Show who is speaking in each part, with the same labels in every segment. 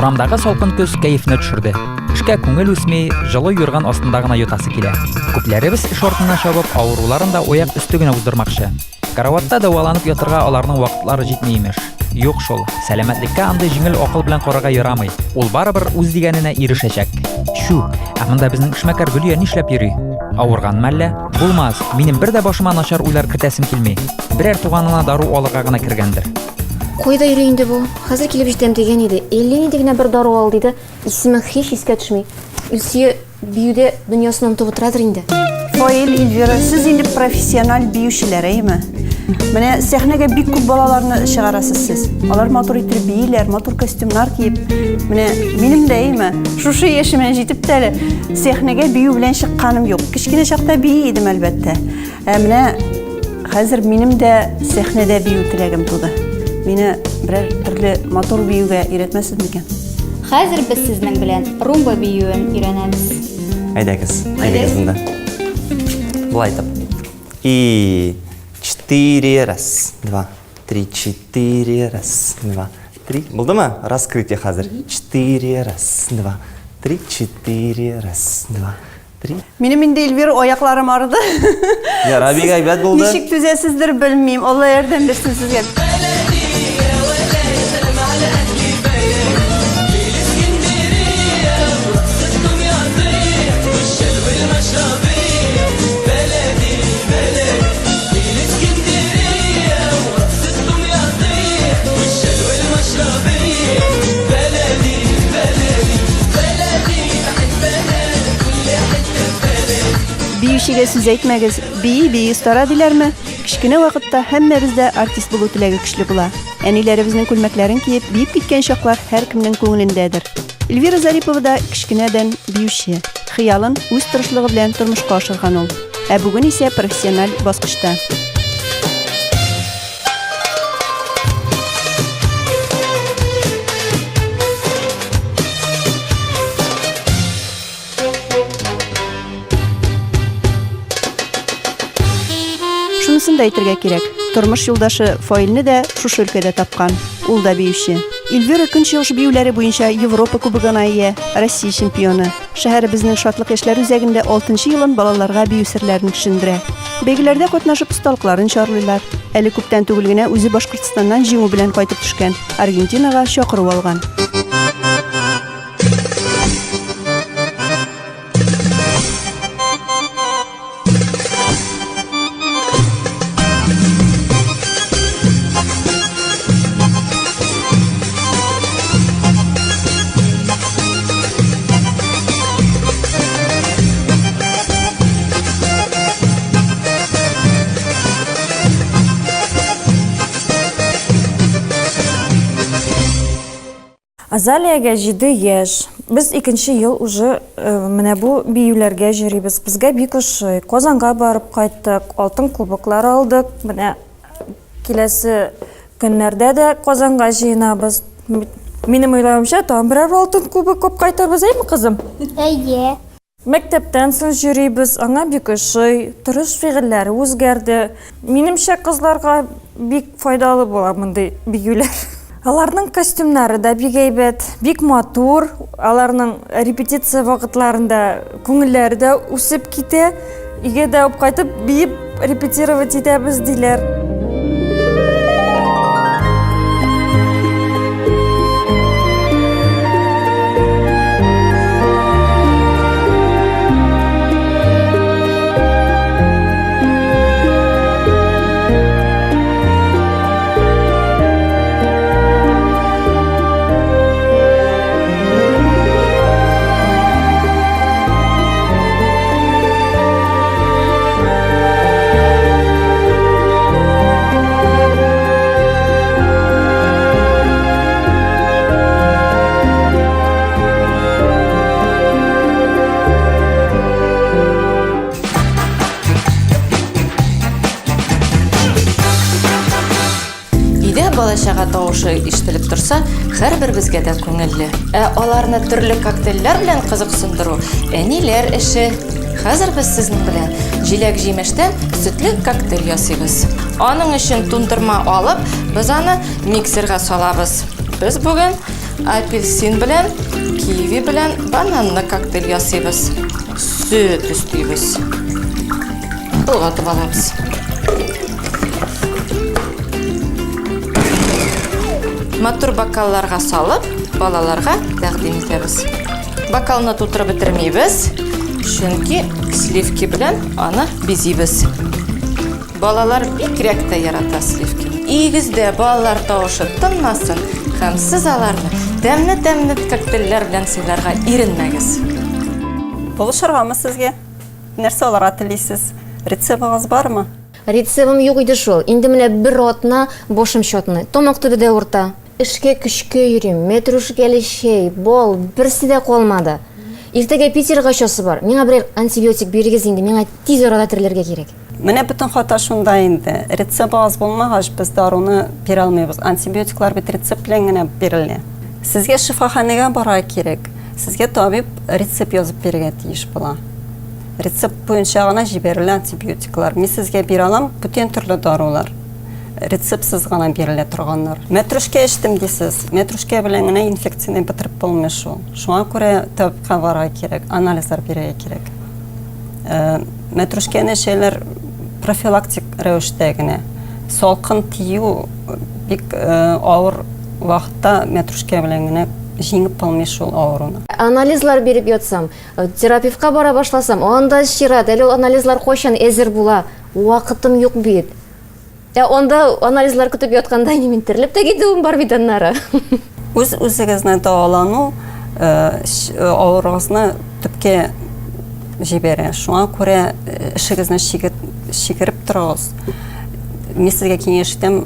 Speaker 1: Урамдагы салкын көз кәефне төшерде. Эшкә күңел үсми, жылы юрган астында гына ятасы килә. Күпләребез эш артына чабып, авыруларын да аяк өсте генә уздырмакчы. Караватта дәваланып ятырга аларның вакытлары җитми имеш. Юк шул, сәламәтлеккә андый җиңел акыл белән карарга ярамый. Ул барыбер үз дигәненә ирешәчәк. Шу, ә монда безнең эшмәкәр Гөлия нишләп йөри? Авырганмы әллә? Булмас, минем бер дә башыма начар уйлар кертәсем килми. Берәр туганына дару алырга гына кергәндер.
Speaker 2: Койда йөри инде бу. Хәзер килеп җитәм дигән иде. 50 инде генә бер дару ал диде. Исеме һич искә төшми. Илсия биюдә дөньясын онытып утырадыр инде.
Speaker 3: Фаил, Эльвира, сез инде профессиональ биючеләр, әйме? Менә сәхнәгә бик күп балаларны чыгарасыз сез. Алар матур итеп бийләр, матур костюмнар киеп. Менә минем дә әйме? Шушы яшемә җитеп тә әле сәхнәгә бию белән чыкканым юк. Кичкенә чакта бии идем әлбәттә. Менә хәзер минем дә сәхнәдә бию теләгем туды. Мине берәр төрле матур биюгә өйрәтмәсез микән?
Speaker 4: Хәзер без сезнең белән румба биюен өйрәнәбез.
Speaker 5: Әйдәгез, әйдәгез монда. Булай итеп. И 4, раз, 2, 3, 4, раз, 2, 3. Булдымы? Раскрытие хәзер. 4, раз, 2, 3, 4, раз, 2, 3.
Speaker 3: Минем инде Эльвира аякларым арыды.
Speaker 5: Яра, бик әйбәт булды.
Speaker 3: Ничек түзәсездер белмим. Алла ярдәм берсен сезгә. Биючегә сүз әйтмәгез, бии стара диләрме? Кичкенә вакытта һәммәбез дә артист булу теләге көчле була. Әниләребезнең күлмәкләрен киеп, биеп киткән чаклар һәркемнең күңелендәдер. Эльвира Зарипова да кичкенәдән биюче. Хыялын үз тырышлыгы белән тормышка ашырган ул. Ә бүген исә профессиональ баскычта. Шунысын да әйтергә кирәк. Тормыш юлдашы Фаилне дә шушы өлкәдә тапкан. Ул да биюче. Эльвира көнчыгыш биюләре буенча Европа кубогына ия, Россия чемпионы. Шәһәребезнең шатлык яшьләр үзәгендә 6-нчы елын балаларга бию серләрен төшендерә. Бәйгеләрдә катнашып осталыкларын чарлыйлар. Әле күптән түгел генә үзе Башкортстаннан җиңү белән кайтып төшкән. Аргентинага чакыру алган.
Speaker 6: Азалиягә 7 яшь. Без 2нче ел уже менә бу биюләргә җөрибез. Безгә бик ошый. Казанга барып кайттык, алтын кубоклар алдык. Менә киләсе көннәрдә дә Казанга җыенабыз. Минем уйлавымча, там берәр алтын кубок коп кайтарбыз, әйме кызым?
Speaker 4: Әйе.
Speaker 6: Мәктәптән соң җөрибез, аңа бик ошый. Тырыш фигыльләре үзгәрде. Минемчә кызларга бик файдалы була мондый биюләр. Аларның костюмнары да бик әйбәт, бик матур. Аларның репетиция вакытларында күңелләре дә үсеп китә. Өйгә дә алып кайтып биеп репетировать итәбез диләр.
Speaker 7: Бала-чага тавышы ишетелеп торса, һәрбер безгә дә күңелле. Аларны төрле коктейльләр белән кызыксындыру әниләр эше. Хәзер без сезнең белән җиләк-җимештән сөтле коктейль ясыйбыз. Аның өчен тундырма алып, без аны миксерга салабыз. Без бүген апельсин белән, киви белән бананны коктейль ясыйбыз. Сөт өстибез. Болгатып алабыз. Матур бокалларга салып, балаларга тәкъдим итәбез. Бокалны тутырып бетермибез, чөнки сливки белән аны бизибез. Балалар бигрәк тә ярата сливки. Игездә балалар тавышы тынмасын һәм сез аларны тәмле коктейльләр белән сыйларга иренмәгез.
Speaker 3: Булышыргамы сезгә? Нәрсә аларга телисез? Рецептыгыз бармы?
Speaker 2: Рецебым юк иде шул. Инде менә бер атна башым чатны. Тамак төбедә урта. Эшкә көчкә йөрим. Мәтрүшкәле чәй, бал, берсе дә калмады. Иртәгә Питерга часы бар. Миңа бер антибиотик бирегез инде. Миңа тиз арада тирелергә кирәк.
Speaker 3: Менә бөтен хата шунда инде. Рецепт аз булмагач, без даруны бирә алмыйбыз. Антибиотиклар бит рецепт белән генә бирелә. Сезгә шифаханәгә барырга кирәк. Сезгә табиб рецепт язып бирергә тиеш була. Рецепт буенча гына җибәрелә антибиотиклар. Мин сезгә бирә алам бүтән төрле дарулар. Рецептсыз гына бирелә торганнар. Мәтрүшкә эчтем дисез. Мәтрүшкә белән генә инфекцияны бетереп булмый шул. Шуңа күрә табибка барырга кирәк, анализлар бирергә кирәк. Мәтрүшкәне шәйләр профилактик рәвештә генә. Салкын тию бик авыр вакытта мәтрүшкә белән генә җиңеп булмый шул авыруны.
Speaker 2: Анализлар биреп ятсам, терапевтка бара башласам, анда чират, әле анализлар кайчан әзер була? Вакытым юк бит. Онда анализлар көтеп ятканда мин тирелеп тә китүем бар бит аннары.
Speaker 3: Үз-үзегезне дәвалану авыругызны төпкә җибәрә. Шуңа күрә эшегезне шигереп торыгыз. Мин сезгә киңәш итәм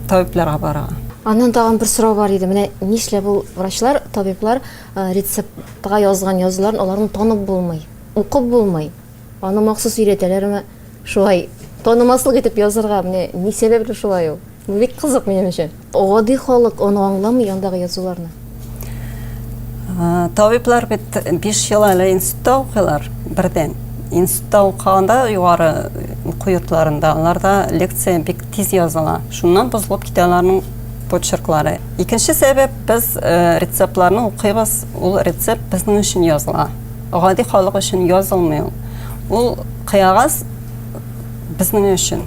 Speaker 3: табибларга барырга.
Speaker 2: Аннан тагын бер сорау бар иде. Менә нишләп ул врачлар, табиблар рецептка язган язуларын аларны танып булмый, укып булмый. Аны махсус өйрәтәләрме? Шулай танымаслык итеп язырга, менә ни сәбәпле шулай ул? Бу бик кызык минем өчен. Гади халык аны аңламый яндагы язуларны.
Speaker 3: Табиблар бит 5 ел әле институтта укыйлар бердән. Институтта укыганда югары уку йортларында аларда лекция бик тиз языла. Шуннан бозылып китә аларның почерклары. Икенче сәбәп без рецептларны укыйбыз. Ул рецепт безнең өчен языла. Гади халык өчен язылмый ул. Ул кыягыз безнең өчен.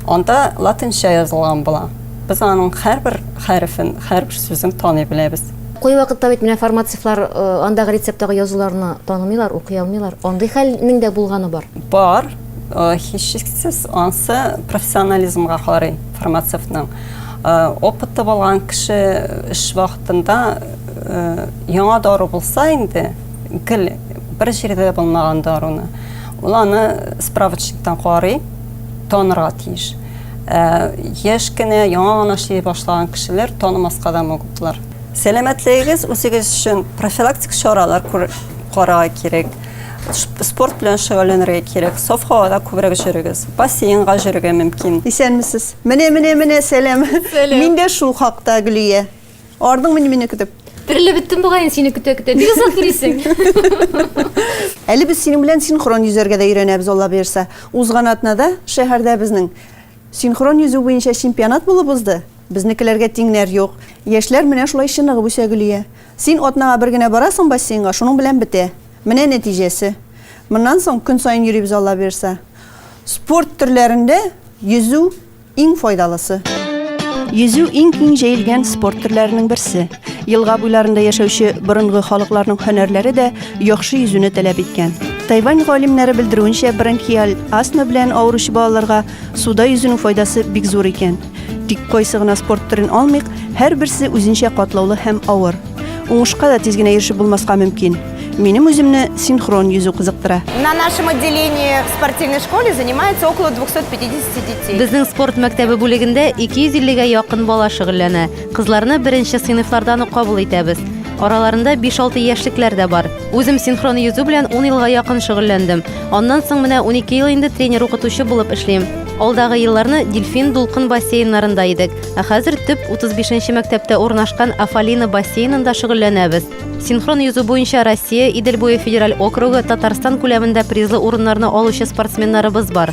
Speaker 3: Анда латинча язылган була. Без аның һәрбер хәрефен, һәрбер сүзен таный беләбез.
Speaker 2: Кой вакытта бит менә фармацевтлар андагы рецепттагы язуларны танымыйлар, укый алмыйлар. Андый хәлнең дә булганы бар.
Speaker 3: Бар. Һичшиксез ансы профессионализмга карый фармацевтның. Опыты булган кеше эш вакытында яңа дару булса инде, гел бер җирдә булмаган даруны. Ул аны справочниктан карый, танырга тиеш. Яшь кенә яңа гына эшли башлаган кешеләр танымаска да мөмкинләр. Сәламәтлегегез үзегез өчен профилактик чаралар карарга кирәк. Спорт белән шөгыльләнергә кирәк. Саф һавада күбрәк йөрегез. Бассейнга йөрергә мөмкин.
Speaker 8: Исәнмесез? Менә сәлам. Мин дә шул хакта Гөлия. Ардың мине көтеп.
Speaker 2: Тирелеп беттем бугай сине көтә. Бик озак йөрисең.
Speaker 8: Әле без синең белән синхрон йөзәргә дә өйрәнәбез, Алла бирсә. Узган атнада шәһәрдә безнең синхрон йөзү буенча чемпионат булып узды. Безнекеләргә тиңнәр юк. Яшьләр менә шулай чыныгып үсә Гөлия. Син атнага бер генә барасың бассейнга, шуның белән бетә. Менә нәтиҗәсе. Моннан соң көн саен йөрибез, Алла бирсә. Спорт төрләрендә йөзү иң файдалысы. Йөзү иң киң җәелгән спорт төрләренең берсе. Елга буйларында яшәүче борынгы халыкларның һөнәрләре дә яхшы йөзүне таләп иткән. Тайвань галимнәре белдерүенчә, бронхиаль астма белән авыручы балаларга суда йөзүнең файдасы бик зур икән. Тик кайсы гына спорт төрен алмыйк, һәрберсе үзенчә катлаулы һәм авыр. Уңышка да тиз генә ирешеп булмаска мөмкин. Минем үземне синхрон йөзү кызыктыра.
Speaker 9: На нашем отделении в спортивной школе занимается около 250 детей.
Speaker 10: Безнең спорт мәктәбе бүлегендә 250-гә якын бала шөгыльләнә. Кызларны беренче сыйныфлардан ук кабул итәбез. Араларында 5-6 яшьлекләр дә бар. Үзем синхрон йөзү белән 10 елга якын шөгыльләндем. Аннан соң менә 12 ел инде тренер укытучы булып эшлим. Алдагы елларны Дельфин Дулкын бассейннарында идек. Ә хәзер төп 35-нче мәктәптә урнашкан Афалина бассейнында шөгыльләнәбез. Синхрон йөзү буенча Россия, Идел буе федераль округы, Татарстан күләмендә призлы урыннарны алучы спортсменнарыбыз бар.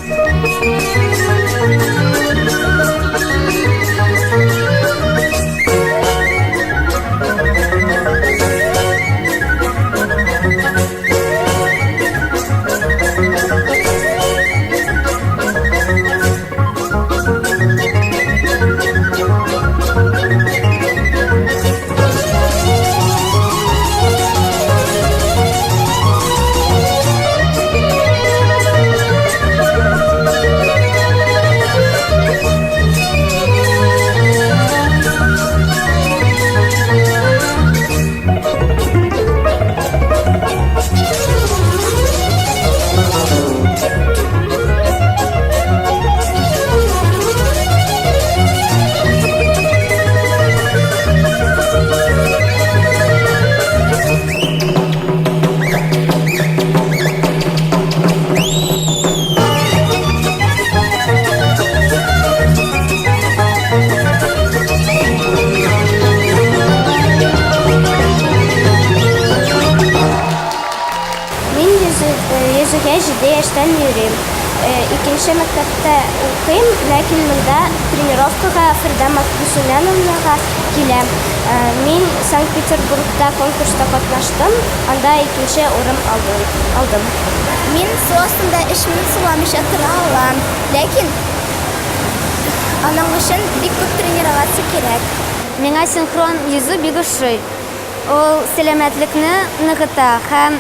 Speaker 11: 7 яшьтән йөрим. Икенче мәктәптә укыйм, ләкин монда тренировкага Фәрдә Максимовнаға киләм. Мин Санкт-Петербургта конкурста катнаштым, анда икенче урын алдым.
Speaker 12: Мин су астында 3 минут суламыйча тора алам, ләкин аның өчен бик күп тренировация кирәк.
Speaker 11: Миңа синхрон йөзү бик ошый. Ул сәламәтлекне ныгыта һәм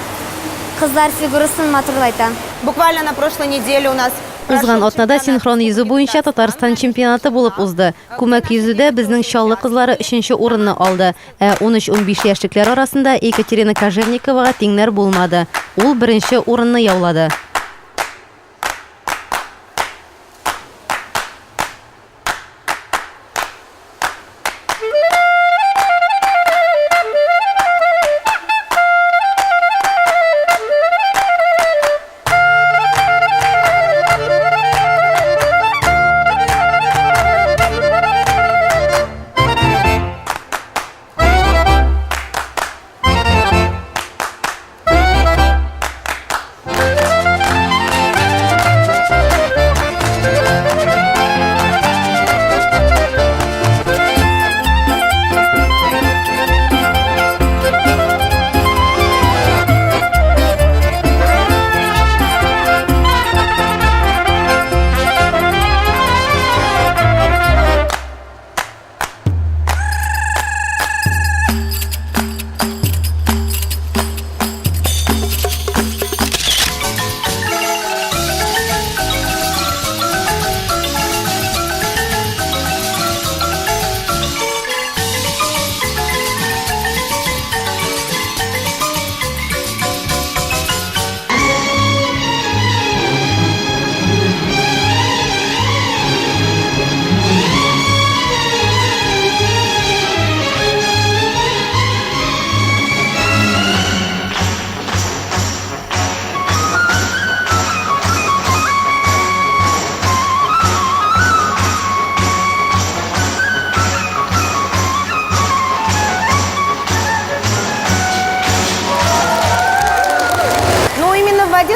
Speaker 11: кызлар фигурасын матурлайта.
Speaker 9: Буквально на прошлой неделе у нас
Speaker 10: Узган атнада синхрон йөзү буенча Татарстан чемпионаты булып узды. Күмәк йөзүдә безнең Чаллы кызлары 3нче урынны алды. 13-15 яшьлекләр арасында Екатерина Кожевниковага тиңнәр булмады. Ул 1нче урынны яулады.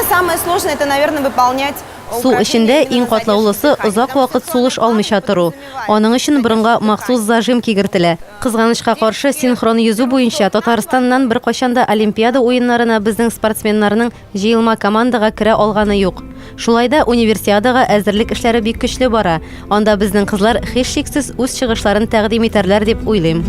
Speaker 9: Самое сложное это, наверное, выполнять.
Speaker 10: Су эчендә иң катлаулысы озак вакыт сулыш алмыйча тору. Аның өчен борынга махсус зажим кигертелә. Кызганычка каршы синхрон йөзү буенча Татарстаннан бер кайчанда Олимпиада уеннарына безнең спортсменнарның җыелма командага керә алганы юк. Шулай да универсиадага әзерлек эшләре бик көчле бара. Анда безнең кызлар һичшиксез үз чыгышларын тәкъдим итәрләр дип уйлыйм.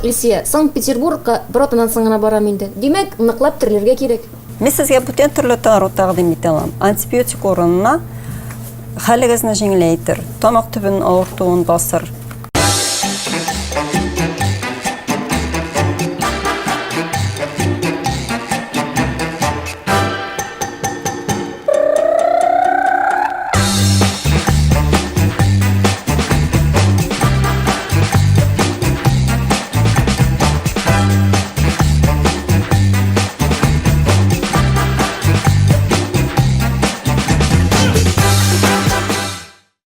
Speaker 2: Илсия, Санкт-Петербургка бер атнадан соң гына барам инде. Димәк, ныклап терләргә кирәк.
Speaker 3: Мен сезгә бүтән төрле тару тәкъдим итә алам. Антибиотик урынына хәлегезне җиңеләйтер, тамак төбен авыртуын басыр,